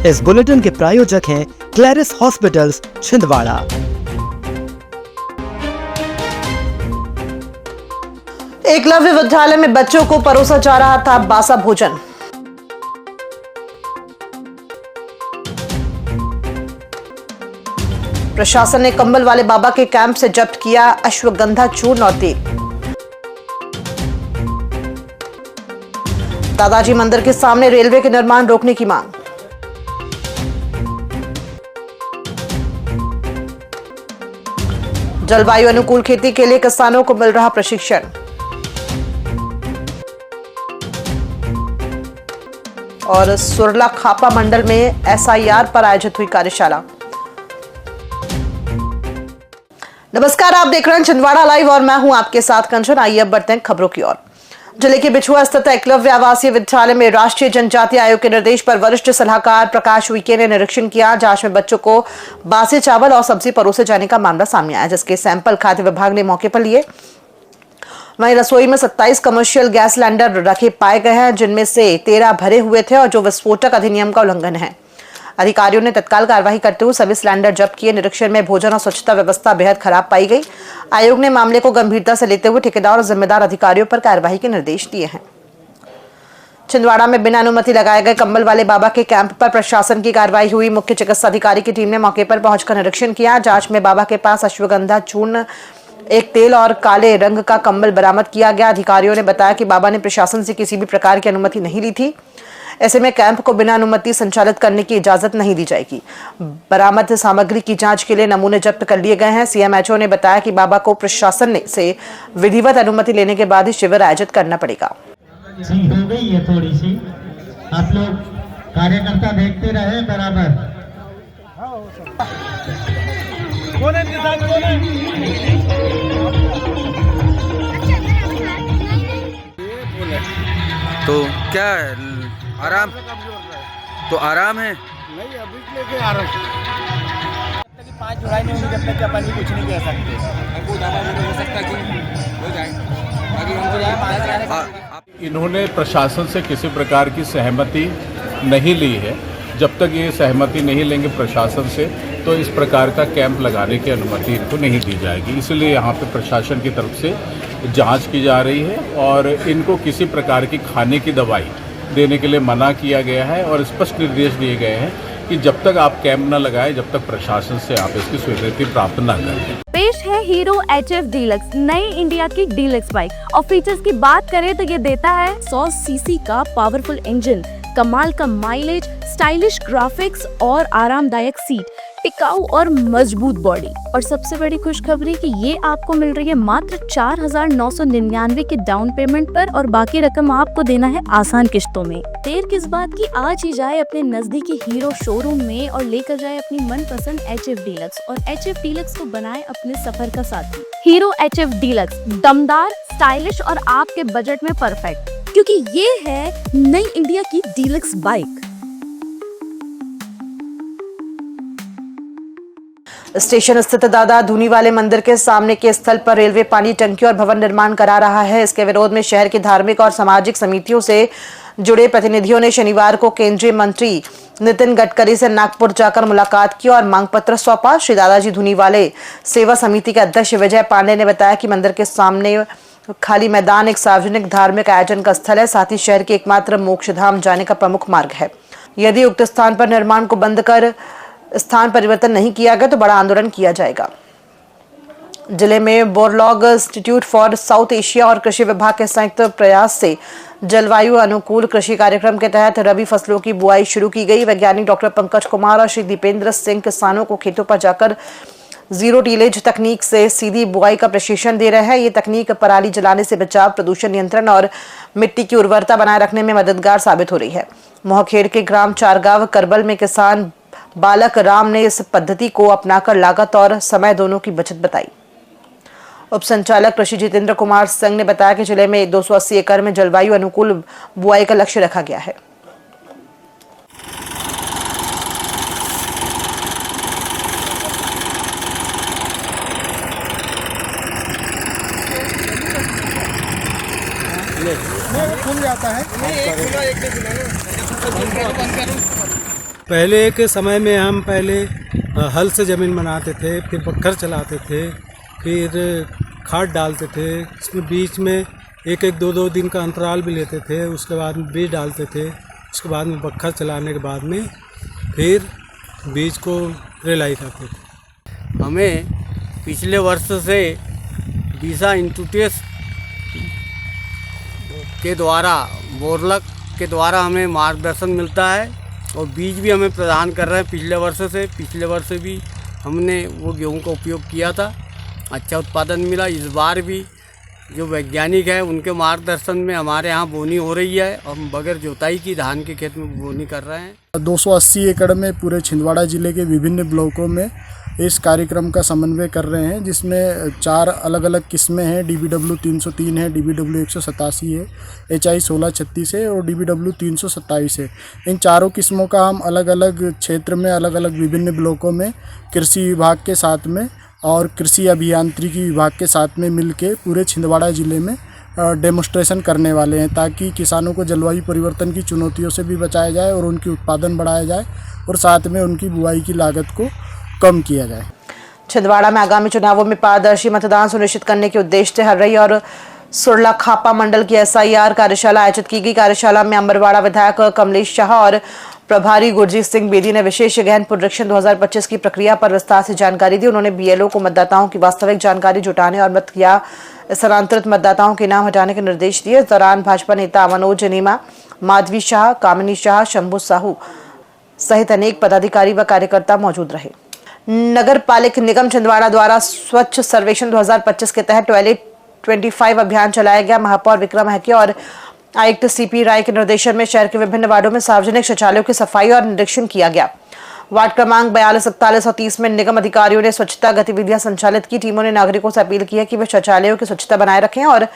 इस बुलेटिन के प्रायोजक हैं क्लैरिस हॉस्पिटल्स छिंदवाड़ा। एकलव्य विद्यालय में बच्चों को परोसा जा रहा था बासा भोजन। प्रशासन ने कंबल वाले बाबा के कैंप से जब्त किया अश्वगंधा चूर्ण और तेल। दादाजी मंदिर के सामने रेलवे के निर्माण रोकने की मांग। जलवायु अनुकूल खेती के लिए किसानों को मिल रहा प्रशिक्षण। और सुरला खापा मंडल में एसआईआर पर आयोजित हुई कार्यशाला। नमस्कार, आप देख रहे हैं छिंदवाड़ा लाइव और मैं हूं आपके साथ कंचन। आइए अब बढ़ते हैं खबरों की ओर। जिले के बिछुआ स्थित एकलव्य आवासीय विद्यालय में राष्ट्रीय जनजातीय आयोग के निर्देश पर वरिष्ठ सलाहकार प्रकाश उइके ने निरीक्षण किया। जांच में बच्चों को बासी चावल और सब्जी परोसे जाने का मामला सामने आया, जिसके सैंपल खाद्य विभाग ने मौके पर लिए। वहीं रसोई में 27 कमर्शियल गैस सिलेंडर रखे पाए गए हैं, जिनमें से 13 भरे हुए थे और जो विस्फोटक अधिनियम का उल्लंघन है। अधिकारियों ने तत्काल कार्रवाई करते हुए सभी सिलेंडर जब्त किए। निरीक्षण में भोजन और स्वच्छता व्यवस्था बेहद खराब पाई गई। आयोग ने मामले को गंभीरता से लेते हुए ठेकेदार और जिम्मेदार अधिकारियों पर कार्रवाई के निर्देश दिए हैं। छिंदवाड़ा में बिना अनुमति लगाए गए कंबल वाले बाबा के कैंप पर प्रशासन की कार्रवाई हुई। मुख्य चिकित्सा अधिकारी की टीम ने मौके पर पहुंचकर निरीक्षण किया। जांच में बाबा के पास अश्वगंधा चूर्ण, एक तेल और काले रंग का कंबल बरामद किया गया। अधिकारियों ने बताया कि बाबा ने प्रशासन से किसी भी प्रकार की अनुमति नहीं ली थी। ऐसे में कैंप को बिना अनुमति संचालित करने की इजाजत नहीं दी जाएगी। बरामद सामग्री की जांच के लिए नमूने जब्त कर लिए गए हैं। सीएमएचओ ने बताया कि बाबा को प्रशासन से विधिवत अनुमति लेने के बाद ही शिविर आयोजित करना पड़ेगा। हो गई है थोड़ी सी, आप लोग कार्यकर्ता देखते रहे बराबर। तो क्या है, आराम तो आराम है नहीं, अभी लेके आ रहा हूँ। 5 जुलाई नहीं होगी जब तक अपन भी कुछ नहीं कह सकते। हमको दावा नहीं हो सकता कि हो जाए, बाकी हमको जाए 5 इन्होंने प्रशासन से किसी प्रकार की सहमति नहीं ली है। जब तक ये सहमति नहीं लेंगे प्रशासन से, तो इस प्रकार का कैंप लगाने की अनुमति इनको नहीं दी जाएगी। इसलिए यहाँ पे प्रशासन की तरफ से जांच की जा रही है और इनको किसी प्रकार की खाने की दवाई देने के लिए मना किया गया है और स्पष्ट निर्देश दिए गए हैं कि जब तक आप कैंप न लगाएं, जब तक प्रशासन से आप इसकी स्वीकृति प्राप्त न करें। पेश है हीरो HF डीलक्स, नई इंडिया की डीलक्स बाइक। और फीचर्स की बात करें तो ये देता है 100 सीसी का पावरफुल इंजन, कमाल का माइलेज, स्टाइलिश ग्राफिक्स और आरामदायक सीट, टिकाऊ और मजबूत बॉडी। और सबसे बड़ी खुशखबरी कि ये आपको मिल रही है मात्र 4,999 के डाउन पेमेंट पर और बाकी रकम आपको देना है आसान किश्तों में। देर किस बात की, आज ही जाए अपने नजदीकी हीरो शोरूम में और लेकर जाए अपनी मनपसंद HF डीलक्स और HF डीलक्स को बनाए अपने सफर का साथी। हीरो HF डीलक्स, दमदार, स्टाइलिश और आपके बजट में परफेक्ट, क्योंकि ये है नई इंडिया की डीलक्स बाइक। स्टेशन स्थित दादा धूनी वाले मंदिर के सामने के स्थल पर रेलवे पानी टंकी और भवन निर्माण करा रहा है। इसके विरोध में शहर की धार्मिक और सामाजिक समितियों से जुड़े प्रतिनिधियों ने शनिवार को केंद्रीय मंत्री नितिन गडकरी से नागपुर जाकर मुलाकात की और मांग पत्र सौंपा। श्री दादाजी धूनी वाले सेवा समिति के अध्यक्ष विजय पांडे ने बताया कि मंदिर के सामने खाली मैदान एक सार्वजनिक धार्मिक आयोजन का स्थल है, साथ ही शहर के एकमात्र मोक्षधाम जाने का प्रमुख मार्ग है। यदि उक्त स्थान पर निर्माण को बंद कर स्थान परिवर्तन नहीं किया गया तो बड़ा आंदोलन किया जाएगा। जिले में Borlaug institute for south Asia और कृषि विभाग के संयुक्त प्रयास से जलवायु अनुकूल कृषि कार्यक्रम के तहत रबी फसलों की बुआई शुरू की गई। वैज्ञानिक डॉक्टर पंकज कुमार और श्री दीपेंद्र सिंह किसानों को खेतों पर जाकर जीरो टीलेज तकनीक से सीधी बुआई का प्रशिक्षण दे रहे हैं। ये तकनीक पराली जलाने से बचाव, प्रदूषण नियंत्रण और मिट्टी की उर्वरता बनाए रखने में मददगार साबित हो रही है। मोहखेड़ के ग्राम चारगांव करबल में किसान बालक राम ने इस पद्धति को अपनाकर लागत और समय दोनों की बचत बताई। उप संचालक कृषि जितेंद्र कुमार सिंह ने बताया कि जिले में 280 एकड़ में जलवायु अनुकूल बुआई का लक्ष्य रखा गया है। खुल जाता है। पहले के समय में हम पहले हल से ज़मीन बनाते थे, फिर बखर चलाते थे, फिर खाद डालते थे, इसमें बीच में एक एक दो दो दिन का अंतराल भी लेते थे, उसके बाद में बीज डालते थे, उसके बाद में बखर चलाने के बाद में फिर बीज को रेलाई करते थे। हमें पिछले वर्ष से बीसा इंस्टीट्यूट के द्वारा बोरलक के द्वारा हमें मार्गदर्शन मिलता है और बीज भी हमें प्रदान कर रहे हैं। पिछले वर्ष भी हमने वो गेहूं का उपयोग किया था, अच्छा उत्पादन मिला। इस बार भी जो वैज्ञानिक है उनके मार्गदर्शन में हमारे यहाँ बोनी हो रही है और हम बगैर जोताई की धान के खेत में बोनी कर रहे हैं। 280 एकड़ में पूरे छिंदवाड़ा ज़िले के विभिन्न ब्लॉकों में इस कार्यक्रम का समन्वय कर रहे हैं, जिसमें 4 अलग अलग किस्में हैं। DBW 303 है, DBW 187 है, HI 1636 है और DBW 327 है। इन चारों किस्मों का हम अलग अलग क्षेत्र में, अलग अलग विभिन्न ब्लॉकों में कृषि विभाग के साथ में और कृषि अभियांत्रिकी विभाग के साथ में मिलके पूरे छिंदवाड़ा ज़िले में डेमोस्ट्रेशन करने वाले हैं, ताकि किसानों को जलवायु परिवर्तन की चुनौतियों से भी बचाया जाए और उनकी उत्पादन बढ़ाया जाए और साथ में उनकी बुआई की लागत को कम किया जाए। छिंदवाड़ा में आगामी चुनावों में पारदर्शी मतदान सुनिश्चित करने के उद्देश्य से हर्रई और सुरला खापा मंडल की SIR कार्यशाला आयोजित की गई। कार्यशाला में अम्बरवाड़ा विधायक कमलेश शाह और प्रभारी गुरजीत सिंह बेदी ने विशेष गहन पुनरीक्षण 2025 की प्रक्रिया पर विस्तार से जानकारी दी। उन्होंने BLO को मतदाताओं की वास्तविक जानकारी जुटाने और मत या स्थानांतरित मतदाताओं के नाम हटाने के निर्देश दिए। इस दौरान भाजपा नेता मनोज नीमा, माधवी शाह, कामिनी शाह, शंभू साहू सहित अनेक पदाधिकारी व कार्यकर्ता मौजूद रहे। नगर पालिक निगम छिंदवाड़ा द्वारा स्वच्छ सर्वेक्षण 2025 के तहत टॉयलेट 25 अभियान चलाया गया। महापौर विक्रम हैके और आयुक्त CP राय के निर्देशन में शहर के विभिन्न वार्डों में सार्वजनिक शौचालयों की सफाई और निरीक्षण किया गया। वार्ड क्रमांक 42, 41 और 30 में निगम अधिकारियों ने स्वच्छता गतिविधियां संचालित की। टीमों ने नागरिकों से अपील की है कि वे शौचालयों की स्वच्छता बनाए रखें और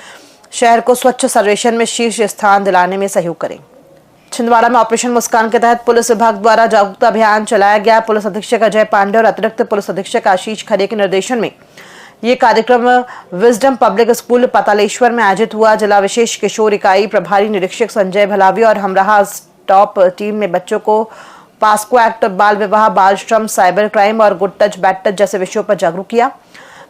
शहर को स्वच्छ सर्वेक्षण में शीर्ष स्थान दिलाने में सहयोग करें। छिंदवाड़ा में ऑपरेशन मुस्कान के तहत पुलिस विभाग द्वारा जागरूकता अभियान चलाया गया। पुलिस अधीक्षक अजय पांडे और अतिरिक्त पुलिस अधीक्षक आशीष खरे के निर्देशन में ये कार्यक्रम विजडम पब्लिक स्कूल पतालेश्वर में आयोजित हुआ। जिला विशेष किशोर इकाई प्रभारी निरीक्षक संजय भलावी और हमराहा स्टॉप टीम में बच्चों को पास्को एक्ट, बाल विवाह, बाल श्रम, साइबर क्राइम और गुड टच बैड टच जैसे विषयों पर जागरूक किया।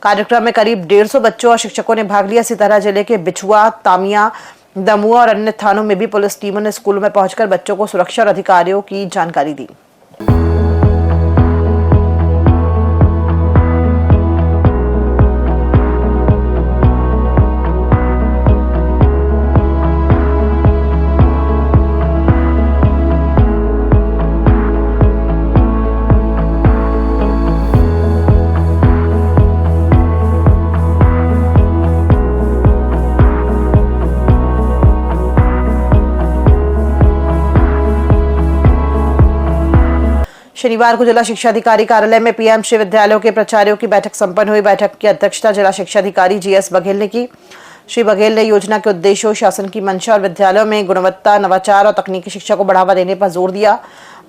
कार्यक्रम में करीब 150 बच्चों और शिक्षकों ने भाग लिया। इसी तरह जिले के बिछुआ, तामिया, दमुआ और अन्य थानों में भी पुलिस टीमों ने स्कूलों में पहुंचकर बच्चों को सुरक्षा और अधिकारियों की जानकारी दी। शनिवार को जिला शिक्षा अधिकारी कार्यालय में PM श्री विद्यालयों के प्राचार्यों की बैठक संपन्न हुई। बैठक की अध्यक्षता जिला शिक्षा अधिकारी GS बघेल ने की। श्री बघेल ने योजना के उद्देश्यों, शासन की मंशा और विद्यालयों में गुणवत्ता, नवाचार और तकनीकी शिक्षा को बढ़ावा देने पर जोर दिया।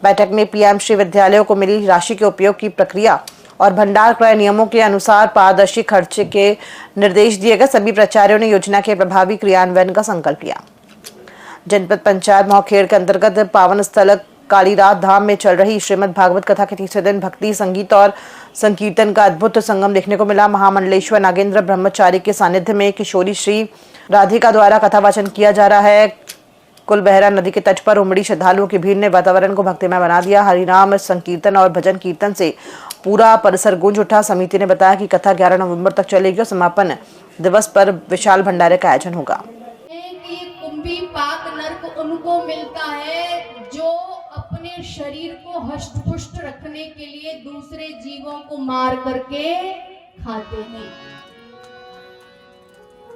बैठक में PM श्री विद्यालयों को मिली राशि के उपयोग की प्रक्रिया और भंडार क्रय नियमों के अनुसार पारदर्शी खर्चे के निर्देश दिए गए। सभी प्राचार्यों ने योजना के प्रभावी क्रियान्वयन का संकल्प लिया। जनपद पंचायत मोहखेड़ के अंतर्गत पावन स्थल कालीरात धाम में चल रही श्रीमद् भागवत कथा के तीसरे दिन भक्ति, संगीत और संकीर्तन का अद्भुत संगम देखने को मिला। महामंडलेश्वर नागेंद्र ब्रह्मचारी के सानिध्य में किशोरी श्री राधिका द्वारा कथा वाचन किया जा रहा है। कुलबहरा नदी के तट पर उमड़ी श्रद्धालुओं की भीड़ ने वातावरण को भक्तिमय बना दिया। हरिनाम संकीर्तन और भजन कीर्तन से पूरा परिसर गूंज उठा। समिति ने बताया कि कथा 11 नवंबर तक चलेगी और समापन दिवस पर विशाल भंडारे का आयोजन होगा। कुंभी पाक नर्क उनको मिलता है जो अपने शरीर को हष्ट पुष्ट रखने के लिए दूसरे जीवों को मार करके खाते हैं।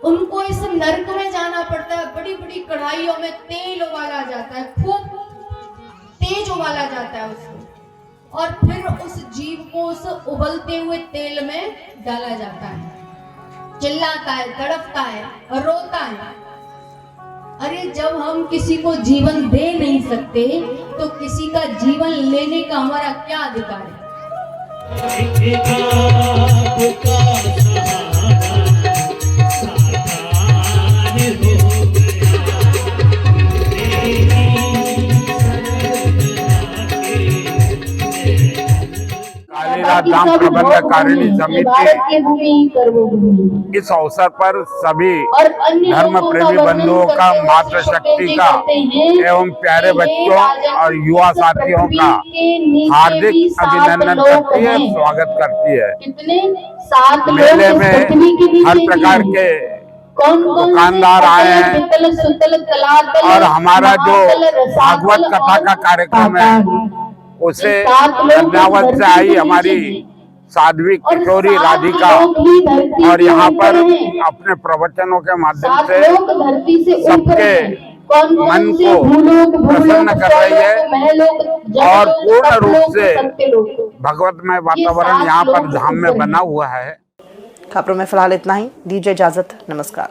उनको इस नर्क में जाना पड़ता है। बड़ी बड़ी कढ़ाइयों में तेल उबाला जाता है, खूब तेज उबाला जाता है उसको, और फिर उस जीव को उस उबलते हुए तेल में डाला जाता है। चिल्लाता है, तड़पता है और रोता है। अरे जब हम किसी को जीवन दे नहीं सकते तो किसी का जीवन लेने का हमारा क्या अधिकार है? कालीराज धाम प्रबंधकारिणी समिति इस अवसर पर सभी धर्म प्रेमी बंधुओं का, मातृशक्ति का एवं प्यारे बच्चों और युवा साथियों का हार्दिक अभिनंदन करती है, स्वागत करती है। मेले में हर प्रकार के दुकानदार आए हैं और हमारा जो भागवत कथा का कार्यक्रम है उसे धन्यवाद से आई हमारी साध्वी किशोरी राधिका, और यहाँ पर अपने प्रवचनों के माध्यम से सबके मन को प्रसन्न कर रही है और पूर्ण रूप से भगवतमय वातावरण यहाँ पर धाम में बना हुआ है। खबरों में फिलहाल इतना ही, दीजिए इजाजत, नमस्कार।